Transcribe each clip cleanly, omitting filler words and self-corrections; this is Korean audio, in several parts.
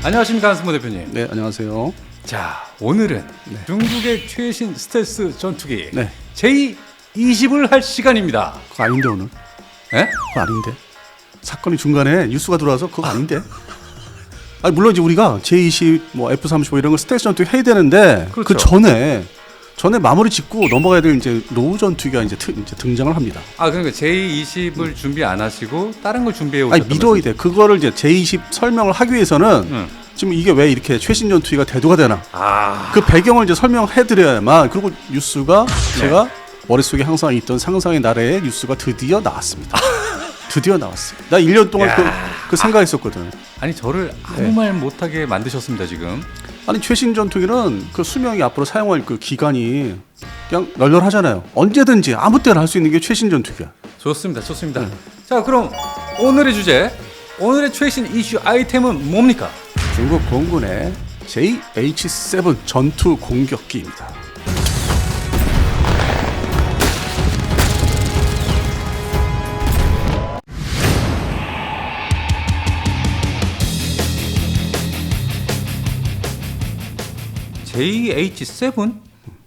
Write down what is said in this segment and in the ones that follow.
안녕하십니까, 한승모 대표님. 네, 안녕하세요. 자, 오늘은 중국의 최신 스텔스 전투기 네. J-20을 할 시간입니다. 그거 아닌데 오늘? 예? 그거 아닌데. 사건이 중간에 뉴스가 들어와서 그거 아닌데. 아니 물론 이제 우리가 J-20, 뭐 F-35 이런 거 스텔스 전투기 해야 되는데 그렇죠. 그 전에 마무리 짓고 넘어가야 될 이제 노후 전투기가 이제 등장을 합니다. 아, 그러니까 J-20을 준비 안 하시고 다른 걸 준비해 오셨던 아니 믿어야 돼. 그거를 이제 J-20 설명을 하기 위해서는 지금 이게 왜 이렇게 최신 전투기가 대두가 되나? 그 그 배경을 이제 설명해드려야만. 그리고 뉴스가 제가 머릿속에 항상 있던 상상의 나라의 뉴스가 드디어 나왔습니다. 드디어 나왔어요. 나 1년 동안 그 생각했었거든. 아니, 저를 아무 말 못하게 만드셨습니다, 지금. 아니 최신 전투기는 그 수명이 앞으로 사용할 그 기간이 그냥 널널하잖아요. 언제든지 아무 때나 할 수 있는 게 최신 전투기야. 좋습니다, 좋습니다. 자, 그럼 오늘의 주제, 오늘의 최신 이슈 아이템은 뭡니까? 중국 공군의 JH-7 전투 공격기입니다. JH-7?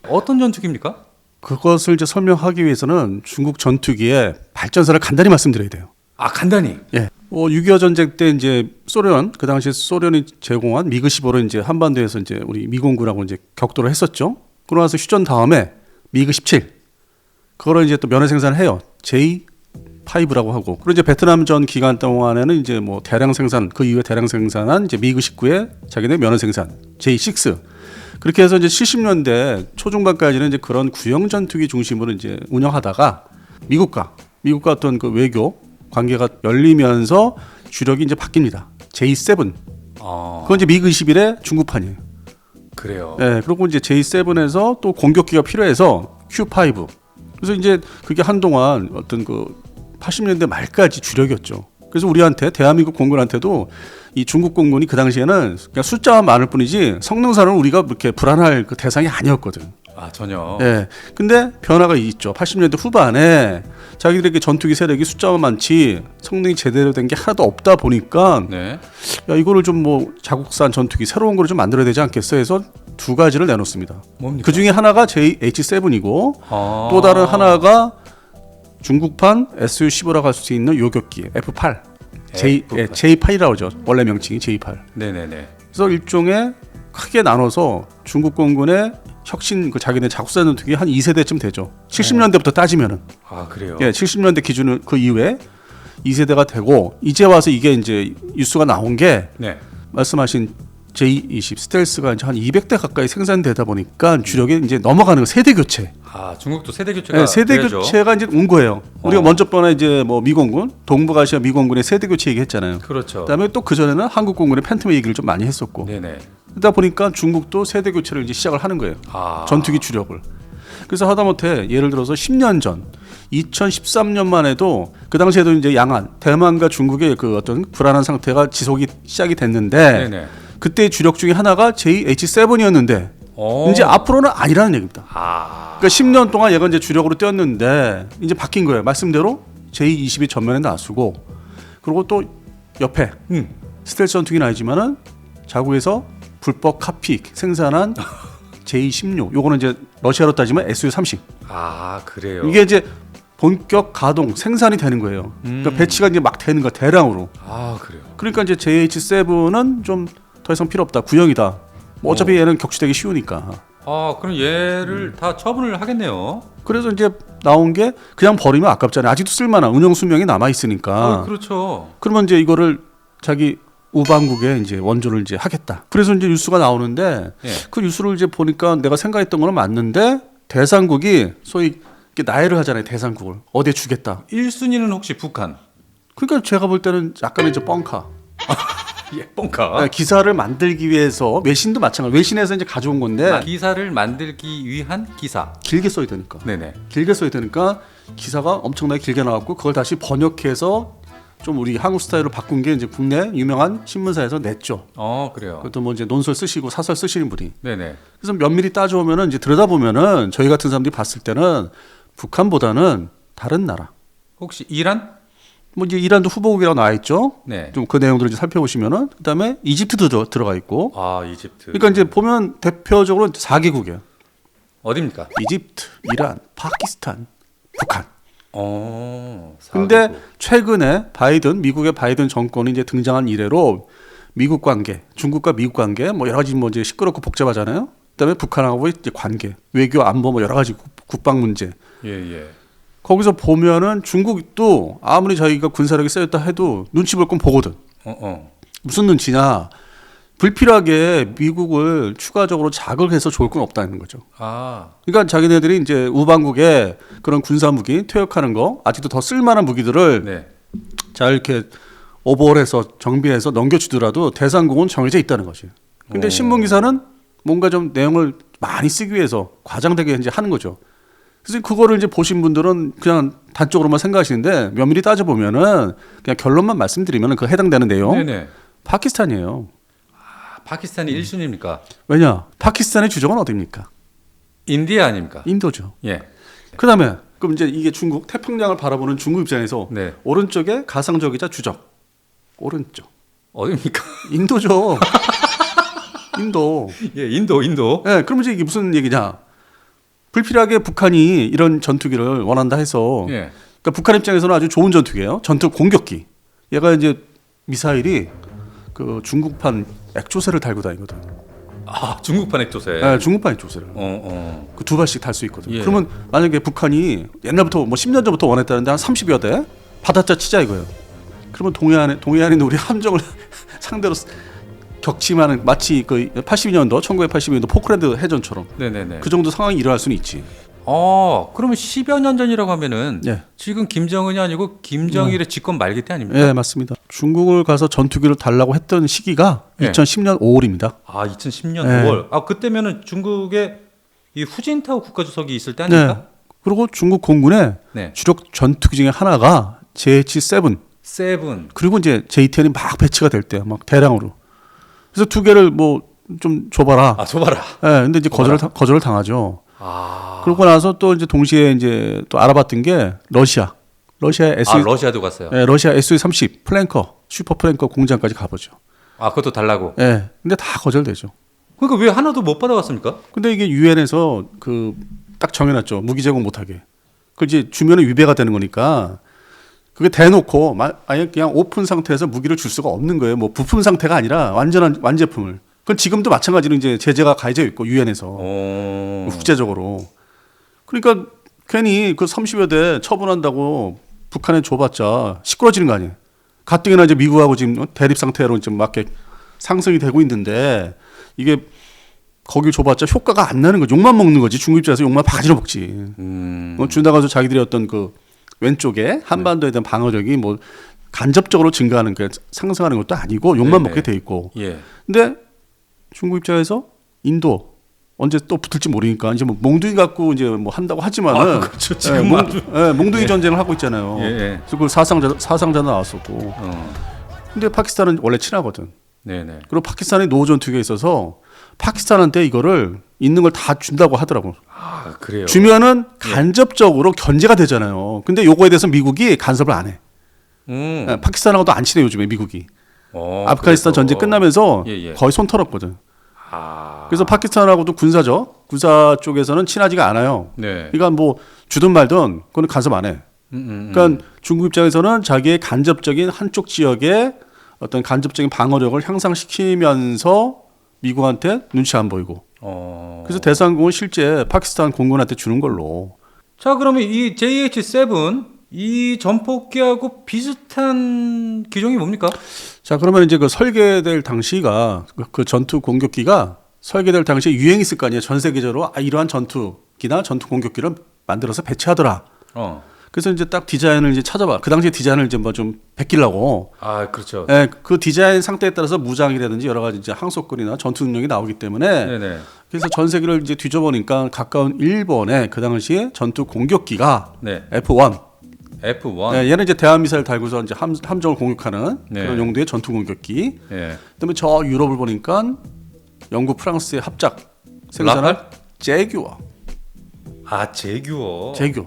어떤 전투기입니까? 그것을 이제 설명하기 위해서는 중국 전투기의 발전사를 간단히 말씀드려야 돼요. 아, 간단히. 예. 6.25 전쟁 때 이제 소련, 그 당시 소련이 제공한 미그 15로 이제 한반도에서 이제 우리 미공군하고 이제 격돌을 했었죠. 그러고 나서 휴전 다음에 미그 17. 그거를 이제 또 면허 생산을 해요. J5라고 하고. 그리고 이제 베트남전 기간 동안에는 이제 뭐 대량 생산, 그 이후에 대량 생산한 이제 미그 19의 자기네 면허 생산, J6. 그렇게 해서 이제 70년대 초중반까지는 이제 그런 구형 전투기 중심으로 이제 운영하다가 미국과 어떤 그 외교 관계가 열리면서 주력이 이제 바뀝니다. J7. 그건 이제 미그 21의 중국판이에요. 그래요. 네, 그리고 이제 J7에서 또 공격기가 필요해서 Q5. 그래서 이제 그게 한동안 어떤 그 80년대 말까지 주력이었죠. 그래서 우리한테 대한민국 공군한테도 이 중국 공군이 그 당시에는 그냥 숫자만 많을 뿐이지 성능상은 우리가 그렇게 불안할 그 대상이 아니었거든. 아, 전혀. 예. 근데 변화가 있죠. 80년대 후반에 자기들에게 전투기 세력이 숫자만 많지 성능이 제대로 된 게 하나도 없다 보니까 네. 야, 이거를 좀 뭐 자국산 전투기 새로운 거를 좀 만들어야 되지 않겠어 해서 두 가지를 내놓습니다. 뭡니까? 그 중에 하나가 JH-7이고 아. 또 다른 하나가 중국판 Su-15라고 할 수 있는 요격기 F8. J8이라고 하죠. 원래 명칭이 J8. 네네네. 그래서 일종의 크게 나눠서 중국 공군의 혁신 그 자기네 자국산 전투기 한 2세대쯤 되죠. 70년대부터 따지면은. 아, 그래요? 예, 70년대 기준은 그 이후에 2세대가 되고 이제 와서 이게 이제 뉴스가 나온 게 네. 말씀하신 J-20 스텔스가 이제 한 200대 가까이 생산되다 보니까 주력에 이제 넘어가는 거 세대 교체. 아, 중국도 세대 교체가 네, 세대 돼야죠. 교체가 이제 온 거예요. 우리가 먼저 번에 이제 뭐 미공군, 동북아시아 미공군의 세대 교체 얘기했잖아요. 그렇죠. 그다음에 또 그 전에는 한국 공군의 팬텀 얘기를 좀 많이 했었고. 네네. 그러다 보니까 중국도 세대 교체를 이제 시작을 하는 거예요. 아. 전투기 주력을. 그래서 하다못해 예를 들어서 10년 전 2013년만 해도 그 당시에도 이제 양안, 대만과 중국의 그 어떤 불안한 상태가 지속이 시작이 됐는데 네네. 그때 주력 중에 하나가 JH-7이었는데 이제 앞으로는 아니라는 얘기입니다. 아. 그러니까 10년 동안 얘가 이제 주력으로 뛰었는데 이제 바뀐 거예요. 말씀대로 J-20이 전면에 나서고 그리고 또 옆에 스텔스 전투기는 아니지만은 자국에서 불법 카피 생산한 J-16. 요거는 이제 러시아로 따지면 Su-30. 아, 그래요. 이게 이제 본격 가동 생산이 되는 거예요. 그러니까 배치가 이제 막 되는 거 대량으로. 아, 그래요. 그러니까 이제 JH-7은 좀 더 이상 필요 없다. 구형이다. 뭐 어차피 얘는 격추되기 쉬우니까. 아, 그럼 얘를 다 처분을 하겠네요. 그래서 이제 나온 게 그냥 버리면 아깝잖아요. 아직도 쓸만한 운영 수명이 남아 있으니까. 아, 그렇죠. 그러면 이제 이거를 자기 우방국에 이제 원조를 이제 하겠다. 그래서 이제 뉴스가 나오는데 예. 그 뉴스를 이제 보니까 내가 생각했던 거는 맞는데 대상국이 소위 이렇게 나열을 하잖아요. 대상국을 어디에 주겠다. 1순위는 혹시 북한? 그러니까 제가 볼 때는 약간 이제 뻥카. 예, 뻥카. 기사를 만들기 위해서 외신도 마찬가지. 외신에서 이제 가져온 건데 기사를 만들기 위한 기사. 길게 써야 되니까. 네네. 길게 써야 되니까 기사가 엄청나게 길게 나왔고 그걸 다시 번역해서 좀 우리 한국 스타일로 바꾼 게 이제 국내 유명한 신문사에서 냈죠. 그래요. 그것도 뭐 이제 논설 쓰시고 사설 쓰시는 분이. 네네. 그래서 면밀히 따져보면은 이제 들여다보면은 저희 같은 사람들이 봤을 때는 북한보다는 다른 나라. 혹시 이란? 뭐 이제 이란도 후보국이라고 나와 있죠. 네. 좀 그 내용들을 이제 살펴보시면은 그다음에 이집트도 들어가 있고. 아, 이집트. 그러니까 이제 보면 대표적으로 4개국이에요. 어디입니까? 이집트, 이란, 파키스탄, 북한. 사개국. 근데 최근에 미국의 바이든 정권이 이제 등장한 이래로 미국 관계, 중국과 미국 관계 뭐 여러 가지 뭐 이제 시끄럽고 복잡하잖아요. 그다음에 북한하고의 이제 관계, 외교, 안보 뭐 여러 가지 국방 문제. 예. 거기서 보면은 중국도 아무리 자기가 군사력이 세졌다 해도 눈치 볼 건 보거든. 무슨 눈치냐? 불필요하게 미국을 추가적으로 자극해서 좋을 건 없다는 거죠. 아, 그러니까 자기네들이 이제 우방국에 그런 군사 무기 퇴역하는 거 아직도 더 쓸만한 무기들을 네. 잘 이렇게 오버홀해서 정비해서 넘겨주더라도 대상국은 정해져 있다는 거지. 근데 신문 기사는 뭔가 좀 내용을 많이 쓰기 위해서 과장되게 이제 하는 거죠. 그래서 그거를 이제 보신 분들은 그냥 단적으로만 생각하시는데 면밀히 따져 보면은 그냥 결론만 말씀드리면 그 해당되는 내용 네네. 파키스탄이에요. 파키스탄이 1순위입니까? 왜냐? 파키스탄의 주적은 어디입니까? 인디아 아닙니까? 인도죠. 예. 그다음에 그럼 이제 이게 중국 태평양을 바라보는 중국 입장에서 네. 오른쪽에 가상적이자 주적. 오른쪽. 어디입니까? 인도죠. 인도. 예, 인도. 네, 그럼 이제 이게 무슨 얘기냐? 불필요하게 북한이 이런 전투기를 원한다 해서 예. 그러니까 북한 입장에서는 아주 좋은 전투기예요. 전투 공격기. 얘가 이제 미사일이 그 중국판 액조세를 달고 다니거든. 아, 중국판 액조세. 네, 중국판 액조세를. 그 두 발씩 달 수 있거든. 예. 그러면 만약에 북한이 옛날부터 뭐 10년 전부터 원했다는데 한 30여 대 받아짜 치자 이거예요. 그러면 동해안에 있는 우리 함정을 상대로 격침하는 마치 그 82년도 1982년도 포클랜드 해전처럼 네네네. 그 정도 상황이 일어날 수는 있지. 그러면 10여 년 전이라고 하면은 예. 지금 김정은이 아니고 김정일의 집권 말기 때 아닙니까? 네, 맞습니다. 중국을 가서 전투기를 달라고 했던 시기가 예. 2010년 5월입니다. 아, 2010년 네. 5월. 아, 그때면은 중국의 이 후진타오 국가주석이 있을 때 아닙니까? 네. 그리고 중국 공군의 네. 주력 전투기 중에 하나가 JH-7 세븐. 그리고 이제 JTN이 막 배치가 될 때 막 대량으로. 그래서 두 개를 뭐 좀 줘봐라. 아, 줘봐라. 네, 근데 이제 거절을 당하죠. 아. 그러고 나서 또 이제 동시에 이제 또 알아봤던 게 러시아의 SU, 러시아도 갔어요. 네, 러시아 SU-30 플랭커, 슈퍼 플랭커 공장까지 가보죠. 아, 그것도 달라고. 네, 근데 다 거절되죠. 그러니까 왜 하나도 못 받아갔습니까? 근데 이게 유엔에서 그 딱 정해놨죠. 무기 제공 못하게. 그 이제 주면은 위배가 되는 거니까 그게 대놓고 아예 그냥 오픈 상태에서 무기를 줄 수가 없는 거예요. 뭐 부품 상태가 아니라 완전한 완제품을. 그건 지금도 마찬가지로 이제 제재가 가해져 있고 유엔에서 국제적으로. 그러니까 괜히 그 30여 대 처분한다고 북한에 줘봤자 시끄러지는 거 아니에요. 가뜩이나 이제 미국하고 지금 대립 상태로 좀 막 상승이 되고 있는데 이게 거길 줘봤자 효과가 안 나는 거지. 욕만 먹는 거지. 중국 입장에서 욕만 바가지로 먹지. 준다고 해서 자기들이 어떤 그 왼쪽에 한반도에 대한 방어력이 뭐 간접적으로 증가하는 게 상승하는 것도 아니고 욕만 네네. 먹게 돼 있고. 예. 근데 중국 입장에서 인도 언제 또 붙을지 모르니까 이제 뭐 몽둥이 갖고 이제 뭐 한다고 하지만은 그렇죠. 지금 몽둥이 전쟁을 하고 있잖아요. 예. 그래서 그 사상자 나왔었고. 근데 파키스탄은 원래 친하거든. 네네. 그리고 파키스탄에 노후 전투기가 있어서 파키스탄한테 이거를 있는 걸 다 준다고 하더라고. 아, 그래요. 주면은 간접적으로 견제가 되잖아요. 근데 요거에 대해서 미국이 간섭을 안 해. 파키스탄하고도 안 친해 요즘에 미국이. 아프가니스탄 그래서. 전쟁 끝나면서 예. 거의 손 털었거든. 아. 그래서 파키스탄하고도 군사 쪽에서는 친하지가 않아요. 네. 그러니까 뭐 주든 말든 그건 간섭 안 해. 그러니까 중국 입장에서는 자기의 간접적인 한쪽 지역의 어떤 간접적인 방어력을 향상시키면서 미국한테 눈치 안 보이고. 그래서 대상공은 실제 파키스탄 공군한테 주는 걸로. 자, 그러면 이 JH-7 이 전폭기하고 비슷한 기종이 뭡니까? 자, 그러면 이제 그 설계될 당시가 그 전투 공격기가 설계될 당시에 유행이 있을 거 아니에요. 전 세계적으로 이러한 전투기나 전투 공격기를 만들어서 배치하더라. 그래서 이제 딱 디자인을 이제 찾아봐. 그 당시에 디자인을 이제 뭐 좀 베끼려고. 아, 그렇죠. 예, 그 디자인 상태에 따라서 무장이라든지 여러 가지 이제 항속거리나 전투 능력이 나오기 때문에. 네네. 그래서 전 세계를 이제 뒤져보니까 가까운 일본의 그 당시에 전투 공격기가 네. F1. F1. 예, 얘는 이제 대한미사일 달고서 이제 함정을 공격하는 네. 그런 용도의 전투 공격기. 예. 그다음에 저 유럽을 보니까 영국, 프랑스의 합작 생산한 제규어. 아, 제규어. 제규어.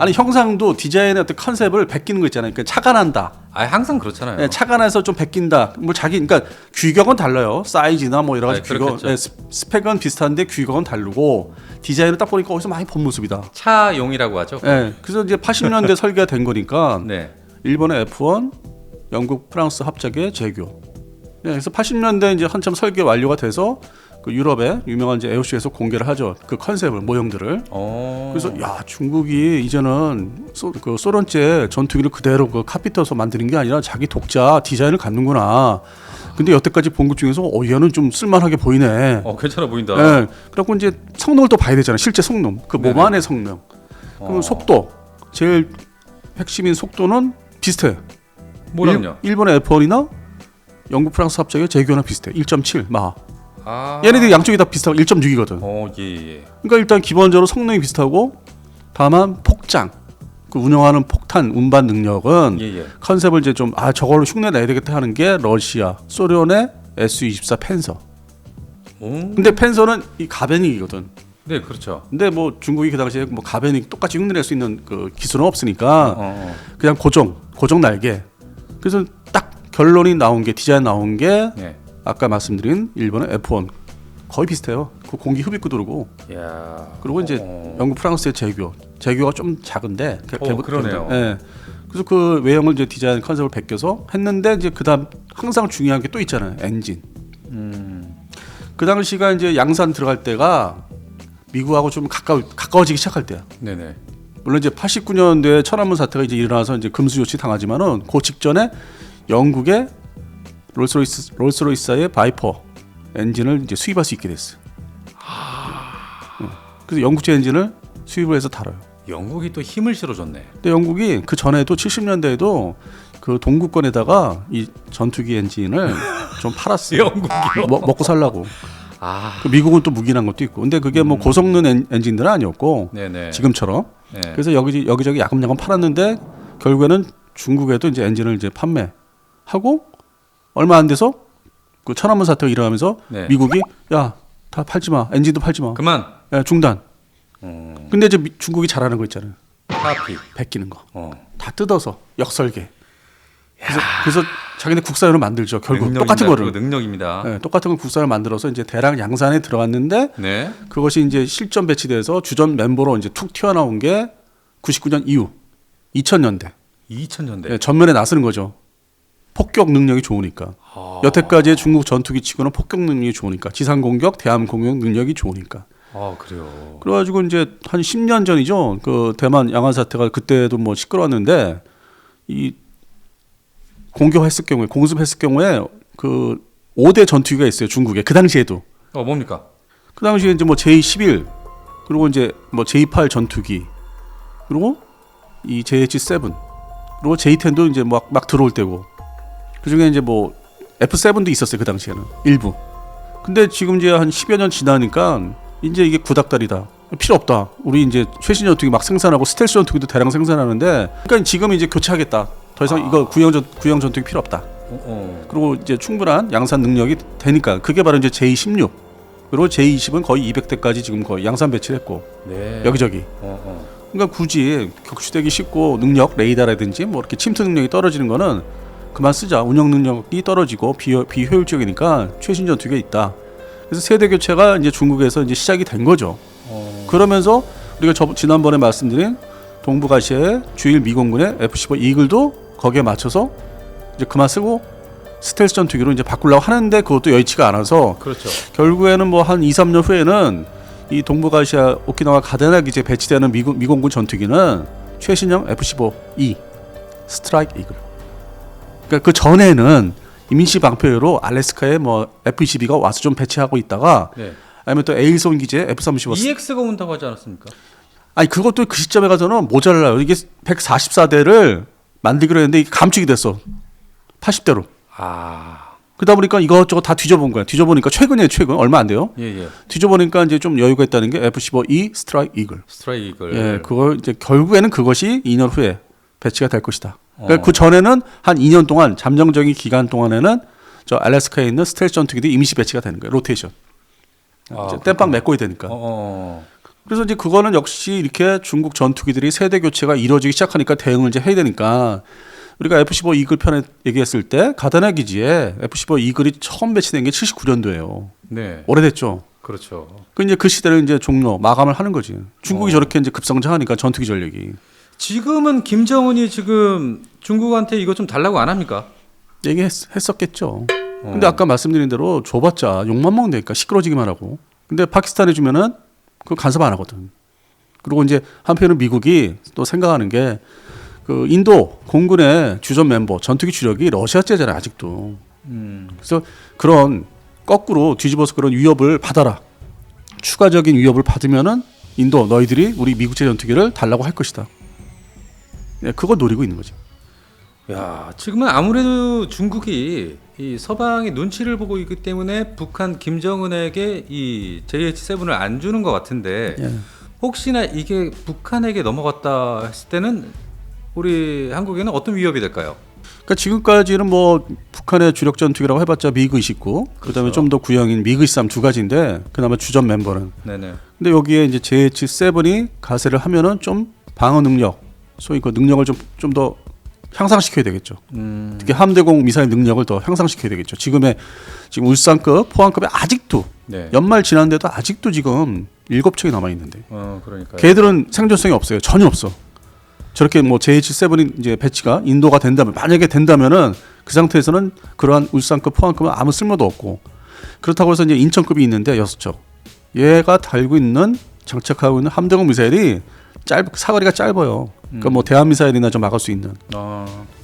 아니 형상도 디자인의 어떤 컨셉을 베끼는 거 있잖아요. 그러니까 차가 난다. 아, 항상 그렇잖아요. 네, 차가 나서 좀 베낀다. 뭐 자기 그러니까 규격은 달라요. 사이즈나 뭐 여러 가지 네, 규격, 그렇겠죠. 네, 스펙은 비슷한데 규격은 다르고 디자인을 딱 보니까 어디서 많이 본 모습이다. 차용이라고 하죠. 네, 그래서 이제 80년대 설계가 된 거니까 네. 일본의 F1, 영국, 프랑스 합작의 제규어. 네, 그래서 80년대 이제 한참 설계 완료가 돼서 그 유럽의 유명한 이제 에어쇼에서 공개를 하죠. 그 컨셉을 모형들을. 그래서 야 중국이 이제는 그 소련제 전투기를 그대로 그 카피터서 만드는 게 아니라 자기 독자 디자인을 갖는구나. 근데 여태까지 본 것 중에서 얘는 좀 쓸만하게 보이네. 괜찮아 보인다. 네, 그래갖고 이제 성능을 또 봐야 되잖아요. 실제 성능, 그 몸 안의 성능. 그럼 속도, 제일 핵심인 속도는 비슷해. 뭐랑요? 일본의 F1이나 영국, 프랑스 합작의 제규어나 비슷해. 1.7 마. 아. 얘네들이 양쪽이 다 비슷하고 1.6이거든. 예. 그러니까 일단 기본적으로 성능이 비슷하고 다만 폭장, 그 운영하는 폭탄 운반 능력은 예. 컨셉을 이제 좀 저걸로 흉내 내야 되겠다 하는 게 러시아, 소련의 Su-24 팬서. 근데 팬서는 이 가베닉이거든. 네, 그렇죠. 근데 뭐 중국이 그 당시에 뭐 가베닉 똑같이 흉내낼 수 있는 그 기술은 없으니까 그냥 고정 날개. 그래서 딱 결론이 나온 게 디자인 나온 게 네. 아까 말씀드린 일본의 F1 거의 비슷해요. 그 공기 흡입 구도고. 야. 그리고 이제 영국, 프랑스의 제규어가 좀 작은데. 그러네요. 네. 그래서 그 외형을 이제 디자인 컨셉을 베껴서 했는데 이제 그다음 항상 중요한 게 또 있잖아요. 엔진. 그 당시가 이제 양산 들어갈 때가 미국하고 좀 가까워지기 시작할 때야. 네네. 물론 이제 89년도에 천안문 사태가 이제 일어나서 이제 금수 조치 당하지만은 그 직전에 영국의 롤스로이스의 바이퍼 엔진을 이제 수입할 수 있게 됐어. 그래서 영국제 엔진을 수입을 해서 다뤄요. 영국이 또 힘을 실어줬네. 근데 영국이 그 전에도 70년대에도 그 동구권에다가 이 전투기 엔진을 좀 팔았어요. 영국이요? 먹고 살라고. 아. 그 미국은 또 무기란 것도 있고. 근데 그게 뭐 고성능 엔진들은 아니었고 네네. 지금처럼. 네. 그래서 여기저기 야금야금 팔았는데 결국에는 중국에도 이제 엔진을 이제 판매하고 얼마 안 돼서 그 천안문 사태가 일어나면서 네. 미국이 야 다 팔지 마, 엔진도 팔지 마, 그만. 야, 중단. 근데 이제 중국이 잘하는 거 있잖아요. 카피. 베끼는 거. 다 뜯어서 역설계. 그래서 자기네 국산으로 만들죠. 결국 똑같은 거를. 능력입니다. 네, 똑같은 걸 국산을 만들어서 이제 대량 양산에 들어갔는데 네. 그것이 이제 실전 배치돼서 주전 멤버로 이제 툭 튀어나온 게 99년 이후 2000년대. 2000년대. 네, 전면에 나서는 거죠. 폭격 능력이 좋으니까. 여태까지의 중국 전투기 치고는 폭격 능력이 좋으니까. 지상 공격, 대함 공격 능력이 좋으니까. 아, 그래요. 그래가지고 이제 한 10년 전이죠. 그 대만 양안 사태가 그때도 뭐 시끄러웠는데 이 공격했을 경우에 공습했을 경우에 그 5대 전투기가 있어요. 중국에 그 당시에도. 뭡니까? 그 당시에 이제 뭐 J11 그리고 이제 뭐 J8 전투기 그리고 이 JH7 그리고 J10도 이제 막 들어올 때고 그 중에 이제 뭐 F7도 있었어요. 그 당시에는 일부. 근데 지금 이제 한 10여 년 지나니까 이제 이게 구닥다리다. 필요 없다. 우리 이제 최신 전투기 막 생산하고 스텔스 전투기도 대량 생산하는데 그러니까 지금 이제 교체하겠다. 더 이상 이거 구형 전투기 필요 없다. 그리고 이제 충분한 양산 능력이 되니까 그게 바로 이제 J16 그리고 J20은 거의 200대까지 지금 거의 양산 배치를 했고 네. 여기저기. 그러니까 굳이 격추되기 쉽고 능력 레이더라든지 뭐 이렇게 침투 능력이 떨어지는 거는 그만 쓰자. 운영 능력이 떨어지고 비효율적이니까 최신 전투기가 있다. 그래서 세대 교체가 이제 중국에서 이제 시작이 된 거죠. 그러면서 우리가 지난번에 말씀드린 동북아시아의 주일 미공군의 F-15 이글도 거기에 맞춰서 이제 그만 쓰고 스텔스 전투기로 이제 바꾸려고 하는데 그것도 여의치가 않아서 그렇죠. 결국에는 뭐 한 2, 3년 후에는 이 동북아시아 오키나와 가데나 기지에 배치되는 미공군 전투기는 최신형 F-15E 스트라이크 이글. 그러니까 그 전에는 임시 방패로 알래스카에 뭐 F-22가 와서 좀 배치하고 있다가 네. 아니면 또 에일손 기지에 F-35 EX가 온다고 하지 않았습니까? 아니 그것도 그 시점에 가서는 모자라요. 이게 144대를 만들기로 했는데 이게 감축이 됐어. 80대로. 아. 그러다 보니까 이것저것 다 뒤져본 거야. 뒤져보니까 최근 얼마 안 돼요. 예. 뒤져보니까 이제 좀 여유가 있다는 게 F-15E 스트라이크 이글. 스트라이크 이글. 예, 그걸 이제 결국에는 그것이 2년 후에 배치가 될 것이다. 그러니까 그 전에는 한 2년 동안 잠정적인 기간 동안에는 저 알래스카에 있는 스텔스 전투기들이 임시 배치가 되는 거예요. 로테이션. 땜빵 메꿔야 되니까. 그래서 이제 그거는 역시 이렇게 중국 전투기들이 세대 교체가 이루어지기 시작하니까 대응을 이제 해야 되니까 우리가 F-15 이글 편에 얘기했을 때 가다나 기지에 F-15 이글이 처음 배치된 게 79년도예요. 네. 오래됐죠. 그렇죠. 그 이제 그 시대를 이제 종료 마감을 하는 거지. 중국이 저렇게 이제 급성장하니까 전투기 전력이. 지금은 김정은이 지금 중국한테 이거 좀 달라고 안 합니까? 얘기했었겠죠. 근데 아까 말씀드린 대로 줘봤자 욕만 먹는다니까 시끄러지기만 하고. 근데 파키스탄에 주면은 그거 간섭 안 하거든. 그리고 이제 한편은 미국이 또 생각하는 게 그 인도 공군의 주전 멤버 전투기 주력이 러시아제잖아요 아직도. 그래서 그런 거꾸로 뒤집어서 그런 위협을 받아라. 추가적인 위협을 받으면은 인도 너희들이 우리 미국제 전투기를 달라고 할 것이다. 네, 그거 노리고 있는 거지. 야, 지금은 아무래도 중국이 이 서방의 눈치를 보고 있기 때문에 북한 김정은에게 이 JH-7을 안 주는 것 같은데 예. 혹시나 이게 북한에게 넘어갔다 했을 때는 우리 한국에는 어떤 위협이 될까요? 그러니까 지금까지는 뭐 북한의 주력 전투기라고 해봤자 미그 29, 그다음에 좀 더 구형인 미그 23 두 가지인데 그나마 주전 멤버는. 네네. 근데 여기에 이제 JH-7이 가세를 하면은 좀 방어 능력, 소위 그 능력을 좀 더 향상시켜야 되겠죠. 특히 함대공 미사일 능력을 더 향상시켜야 되겠죠. 지금 울산급, 포항급에 아직도 네. 연말 지났는데도 아직도 지금 7척이 남아 있는데. 그러니까요. 걔들은 생존성이 없어요. 전혀 없어. 저렇게 뭐 JH-7이 이제 배치가 인도가 된다면 만약에 된다면은 그 상태에서는 그러한 울산급, 포항급은 아무 쓸모도 없고 그렇다고 해서 이제 인천급이 있는데 6척. 얘가 달고 있는 장착하고 있는 함대공 미사일이 사거리가 짧아요. 그러니까 뭐 대한 미사일이나 좀 막을 수 있는.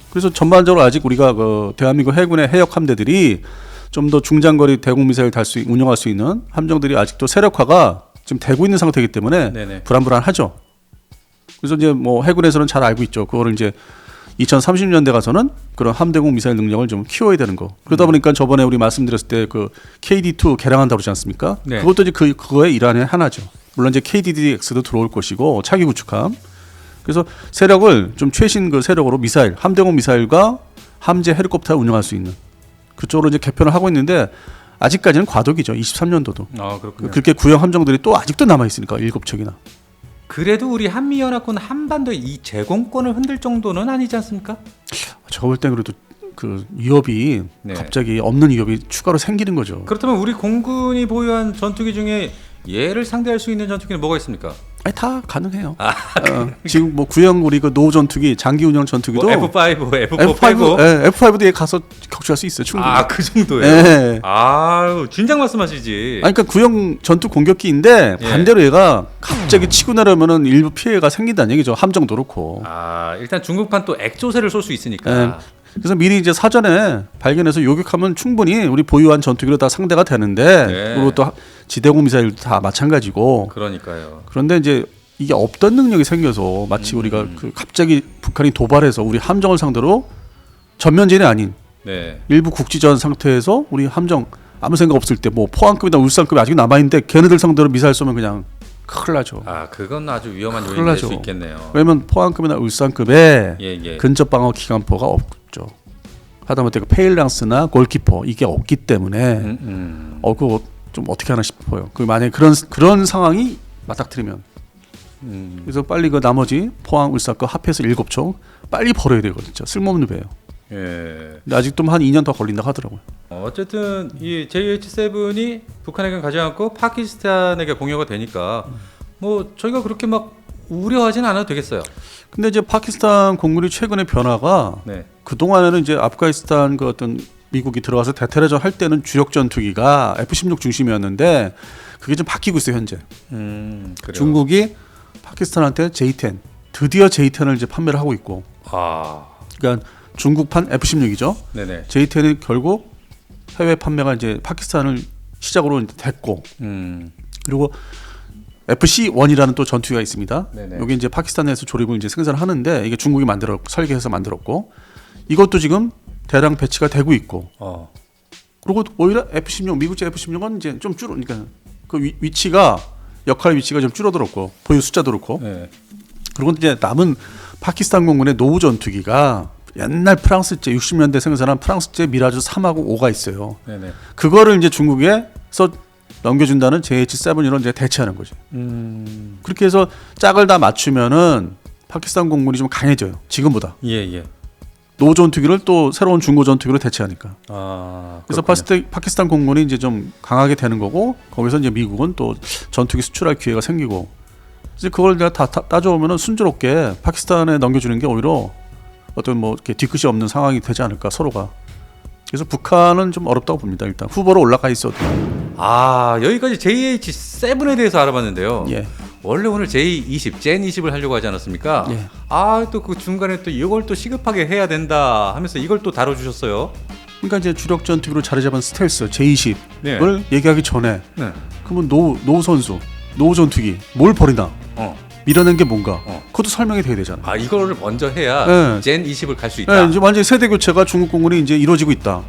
그래서 전반적으로 아직 우리가 그 대한민국 해군의 해역 함대들이 좀 더 중장거리 대공 미사일 운영할 수 있는 함정들이 아직도 세력화가 지금 되고 있는 상태이기 때문에 네네. 불안불안하죠. 그래서 이제 뭐 해군에서는 잘 알고 있죠. 그거를 이제 2030년대 가서는 그런 함대공 미사일 능력을 좀 키워야 되는 거. 그러다 보니까 저번에 우리 말씀드렸을 때 그 KD2 개량한다고 그러지 않습니까? 네. 그것도 이제 그거의 일환의 하나죠. 물론 이제 KDDX도 들어올 것이고 차기 구축함. 그래서 세력을 좀 최신 그 세력으로 미사일, 함대공 미사일과 함재 헬리콥터 운영할 수 있는 그쪽으로 이제 개편을 하고 있는데 아직까지는 과도기죠. 23년도도. 그렇군요. 그렇게 구형 함정들이 또 아직도 남아 있으니까 7척이나. 그래도 우리 한미연합군 한반도 이 제공권을 흔들 정도는 아니지 않습니까? 제가 볼 땐 그래도 그 위협이 네. 갑자기 없는 위협이 추가로 생기는 거죠. 그렇다면 우리 공군이 보유한 전투기 중에 얘를 상대할 수 있는 전투기는 뭐가 있습니까? 아니 다 가능해요. 지금 뭐 구형 우리 그 노 전투기 장기 운영 전투기도 뭐 F5, F4 빼고 F5도 얘 가서 격추할 수 있어요. 충분히. 그 정도예요? 예. 진작 말씀하시지. 아니 그러니까 구형 전투 공격기인데 예. 반대로 얘가 갑자기 치고 나려면은 일부 피해가 생긴다는 얘기죠. 함정도 그렇고. 일단 중국판 또 액조세를 쏠 수 있으니까. 예. 그래서 미리 이제 사전에 발견해서 요격하면 충분히 우리 보유한 전투기로 다 상대가 되는데 네. 그리고 또 지대공 미사일도 다 마찬가지고. 그러니까요. 그런데 이제 이게 없던 능력이 생겨서 마치 우리가 그 갑자기 북한이 도발해서 우리 함정을 상대로 전면전이 아닌 네. 일부 국지전 상태에서 우리 함정 아무 생각 없을 때 뭐 포항급이나 울산급이 아직 남아 있는데 걔네들 상대로 미사일 쏘면 그냥 큰일 나죠. 그건 아주 위험한 큰일 요인이 될 수 나죠. 있겠네요. 왜냐면 포항급이나 울산급에 예. 근접 방어 기관포가 없죠. 하다못해 그 페일랑스나 골키퍼 이게 없기 때문에 그거 좀 어떻게 하나 싶어요. 그 만약에 그런 상황이 맞닥뜨리면 그래서 빨리 그 나머지 포항 울산급 합해서 7척 빨리 벌어야 되거든요. 쓸모없는 배예요. 예. 근데 아직도 한 2년 더 걸린다고 하더라고요. 어쨌든 이 JH-7이 북한에게 가지 않고 파키스탄에게 공여가 되니까 뭐 저희가 그렇게 막 우려하진 않아도 되겠어요. 근데 이제 파키스탄 공군이 최근의 변화가 네. 그 동안에는 이제 아프가니스탄 그 어떤 미국이 들어가서 대테러전 할 때는 주력 전투기가 F-16 중심이었는데 그게 좀 바뀌고 있어요 현재. 그래요. 중국이 파키스탄한테 J-10 드디어 J-10을 이제 판매를 하고 있고. 그러니까 중국판 F-16이죠. 네네. J-10이 결국 해외 판매가 이제 파키스탄을 시작으로 이제 됐고. 그리고 FC-1이라는 또 전투기가 있습니다. 네네. 여기 이제 파키스탄에서 조립을 이제 생산을 하는데 이게 중국이 설계해서 만들었고 이것도 지금 대량 배치가 되고 있고. 그리고 오히려 F-16 미국제 F-16은 이제 좀 그러니까 그 위치가 역할 위치가 좀 줄어들었고 보유 숫자도 그렇고. 네. 그리고 이제 남은 파키스탄 공군의 노후 전투기가 옛날 프랑스제 60년대 생산한 프랑스제 미라주 3하고 5가 있어요. 네네. 그거를 이제 중국에서 넘겨준다는 JH7 이런 이제 대체하는 거죠. 그렇게 해서 짝을 다 맞추면은 파키스탄 공군이 좀 강해져요. 지금보다. 예. 노 전투기를 또 새로운 중고 전투기로 대체하니까. 아, 그래서 그렇군요. 봤을 때 파키스탄 공군이 이제 좀 강하게 되는 거고 거기서 이제 미국은 또 전투기 수출할 기회가 생기고. 이제 그걸 내가 다 따져오면은 순조롭게 파키스탄에 넘겨주는 게 오히려 어떤 뭐 이렇게 뒤끝이 없는 상황이 되지 않을까 서로가. 그래서 북한은 좀 어렵다고 봅니다. 일단 후보로 올라가 있어도. 아, 여기까지 JH7에 대해서 알아봤는데요. 예. 원래 오늘 J20, 젠 20을 하려고 하지 않았습니까? 예. 아, 또 그 중간에 또 이걸 또 시급하게 해야 된다 하면서 이걸 또 다뤄주셨어요. 그러니까 이제 주력 전투기로 자리 잡은 스텔스 J20을 네. 얘기하기 전에 네. 그러면 노 선수, 노 전투기 뭘 버리나? 밀어낸 게 뭔가? 그것도 설명이 돼야 되잖아. 아, 이거를 먼저 해야 네. 젠 20을 갈 수 있다. 네, 이제 완전히 세대 교체가 중국 공군이 이제 이루어지고 있다.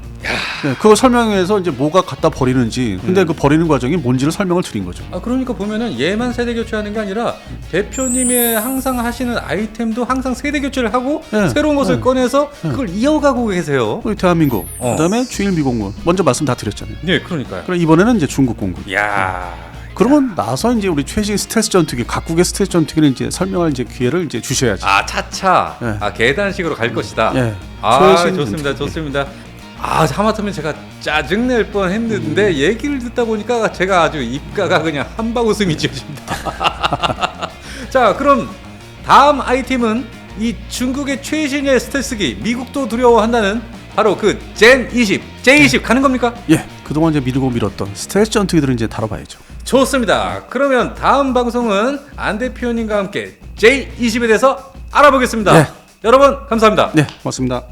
네, 그걸 설명해서 이제 뭐가 갖다 버리는지, 근데 그 버리는 과정이 뭔지를 설명을 드린 거죠. 아, 그러니까 보면은 얘만 세대 교체하는 게 아니라 대표님이 항상 하시는 아이템도 항상 세대 교체를 하고 네. 새로운 것을 네. 꺼내서 그걸 이어가고 계세요. 우리 대한민국, 어. 그다음에 주일 미공군 먼저 말씀 다 드렸잖아요. 네, 그러니까요. 그럼 이번에는 이제 중국 공군. 야. 그러면 나서 이제 우리 최신 스텔스 전투기, 각국의 스텔스 전투기를 이제 설명할 이제 기회를 이제 주셔야지. 아, 차차. 네. 아, 계단식으로 갈 것이다. 예. 아, 최신 좋습니다. 좋습니다. 아, 하마터면 제가 짜증낼 뻔 했는데 얘기를 듣다 보니까 제가 아주 입가가 그냥 한바웃음이 지어집니다. 자, 그럼 다음 아이템은 이 중국의 최신의 스텔스기, 미국도 두려워한다는 바로 그 젠 20, J20 가는 겁니까? 예. 그동안 이제 미루고 미뤘던 스텔스 전투기들을 이제 다뤄봐야죠. 좋습니다. 그러면 다음 방송은 안 대표님과 함께 J20에 대해서 알아보겠습니다. 네. 여러분 감사합니다. 네, 고맙습니다.